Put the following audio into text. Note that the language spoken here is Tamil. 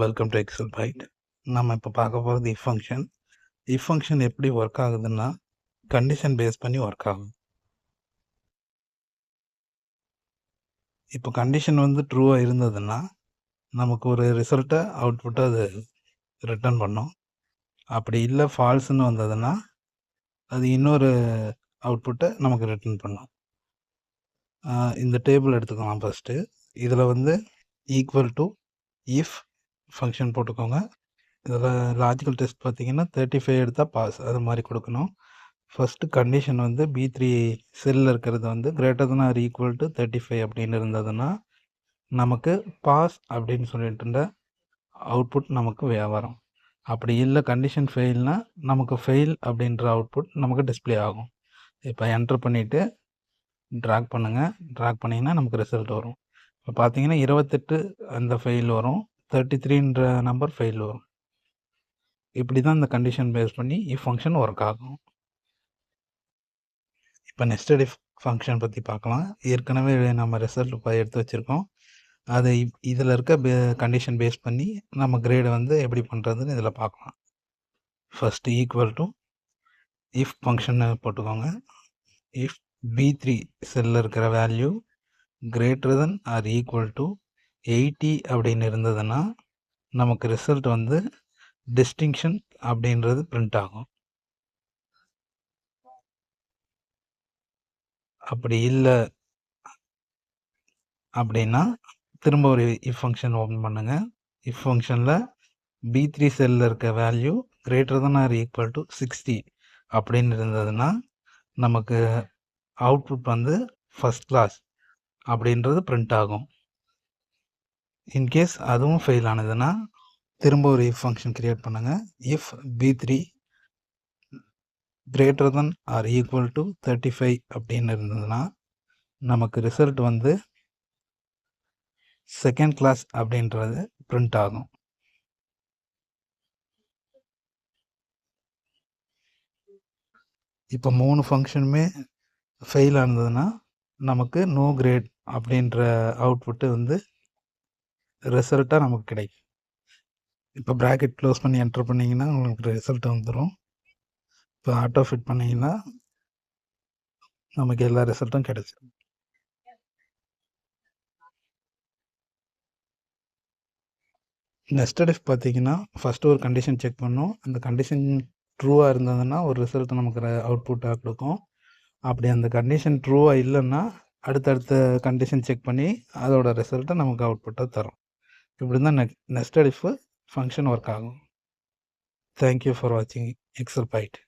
Welcome to XL byte. நம்ம இப்போ பார்க்க போகிறது இஃப் ஃபங்க்ஷன். இஃப் ஃபங்க்ஷன் எப்படி ஒர்க் ஆகுதுன்னா கண்டிஷன் பேஸ் பண்ணி ஒர்க் ஆகும். இப்போ கண்டிஷன் வந்து ட்ரூவாக இருந்ததுன்னா நமக்கு ஒரு ரிசல்ட்டை அவுட்புட்டை அது ரிட்டர்ன் பண்ணும். அப்படி இல்லை ஃபால்ஸ்ன்னு வந்ததுன்னா அது இன்னொரு அவுட்புட்டை நமக்கு ரிட்டர்ன் பண்ணும். இந்த டேபிள் எடுத்துக்கலாம் ஃபஸ்ட்டு. இதில் வந்து ஈக்குவல் டு இஃப் ஃபங்க்ஷன் போட்டுக்கோங்க. இதில் லாஜிக்கல் டெஸ்ட் பார்த்தீங்கன்னா 35 எடுத்தால் பாஸ், அது மாதிரி கொடுக்கணும். ஃபஸ்ட்டு கண்டிஷன் வந்து B3 செல்லில் இருக்கிறது வந்து greater than or equal to 35 அப்படின்னு இருந்ததுன்னா நமக்கு பாஸ் அப்படின்னு சொல்லிட்டு இருந்த அவுட்புட் நமக்கு வரும். அப்படி இல்லை கண்டிஷன் ஃபெயில்னால் நமக்கு ஃபெயில் அப்படின்ற அவுட்புட் நமக்கு டிஸ்பிளே ஆகும். இப்போ என்ட்ரு பண்ணிவிட்டு ட்ராக் பண்ணுங்கள். ட்ராக் பண்ணிங்கன்னா நமக்கு ரிசல்ட் வரும். இப்போ பார்த்தீங்கன்னா 28 அந்த ஃபெயில் வரும், 33ன்ற நம்பர் ஃபெயில் வரும். இப்படி தான் இந்த கண்டிஷன் பேஸ் பண்ணி இஃப் ஃபங்க்ஷன் ஒர்க் ஆகும். இப்போ நெஸ்டட் இஃப் ஃபங்க்ஷன் பற்றி பார்க்கலாம். ஏற்கனவே நம்ம ரிசல்ட் எடுத்து வச்சுருக்கோம். அதை இதில் இருக்க கண்டிஷன் பேஸ் பண்ணி நம்ம கிரேடை வந்து எப்படி பண்ணுறதுன்னு இதில் பார்க்கலாம். First equal to if function போட்டுக்கோங்க. இஃப் B3 செல்லில் இருக்கிற value greater than or equal to 80 அப்படின்னு இருந்ததுன்னா நமக்கு ரிசல்ட் வந்து டிஸ்டிங்ஷன் அப்படின்றது பிரிண்ட் ஆகும். அப்படி இல்லை அப்படின்னா திரும்ப ஒரு இஃப் ஃபங்க்ஷன் ஓப்பன் பண்ணுங்கள். இஃப் ஃபங்க்ஷனில் B3 செல்லில் இருக்க value greater than or equal to 60 அப்படின்னு இருந்ததுன்னா நமக்கு அவுட்புட் வந்து ஃபஸ்ட் கிளாஸ் அப்படின்றது பிரிண்ட் ஆகும். இன்கேஸ் அதுவும் ஃபெயில் ஆனதுன்னா திரும்ப ஒரு இஃப் ஃபங்க்ஷன் கிரியேட் பண்ணுங்கள். If B3 greater than or equal to 35 அப்படின்னு இருந்ததுன்னா நமக்கு ரிசல்ட் வந்து செகண்ட் கிளாஸ் அப்படின்றது பிரிண்ட் ஆகும். இப்போ 3 ஃபங்க்ஷனுமே ஃபெயில் ஆனதுன்னா நமக்கு நோ கிரேட் அப்படின்ற அவுட்புட்டு வந்து ரிசல்ட்டாக நமக்கு கிடைக்கும். இப்போ ப்ராக்கெட் க்ளோஸ் பண்ணி என்டர் பண்ணிங்கன்னா உங்களுக்கு ரிசல்ட் வந்துடும். இப்போ ஆட்டோ ஃபிட் பண்ணிங்கன்னா நமக்கு எல்லா ரிசல்ட்டும் கிடைச்சிடும். நெஸ்டட் இஃப் பார்த்தீங்கன்னா ஃபஸ்ட்டு ஒரு கண்டிஷன் செக் பண்ணோம். அந்த கண்டிஷன் ட்ரூவாக இருந்ததுன்னா ஒரு ரிசல்ட் நமக்கு அவுட்புட்டாக கொடுக்கும். அப்படி அந்த கண்டிஷன் ட்ரூவாக இல்லைன்னா அடுத்தடுத்த கண்டிஷன் செக் பண்ணி அதோட ரிசல்ட்டை நமக்கு அவுட்புட்டாக தரும். இப்படி தான் நெஸ்டட் இஃப் ஃபங்க்ஷன் ஒர்க் ஆகும். தேங்க்யூ ஃபார் வாட்சிங் எக்ஸல் பைட்.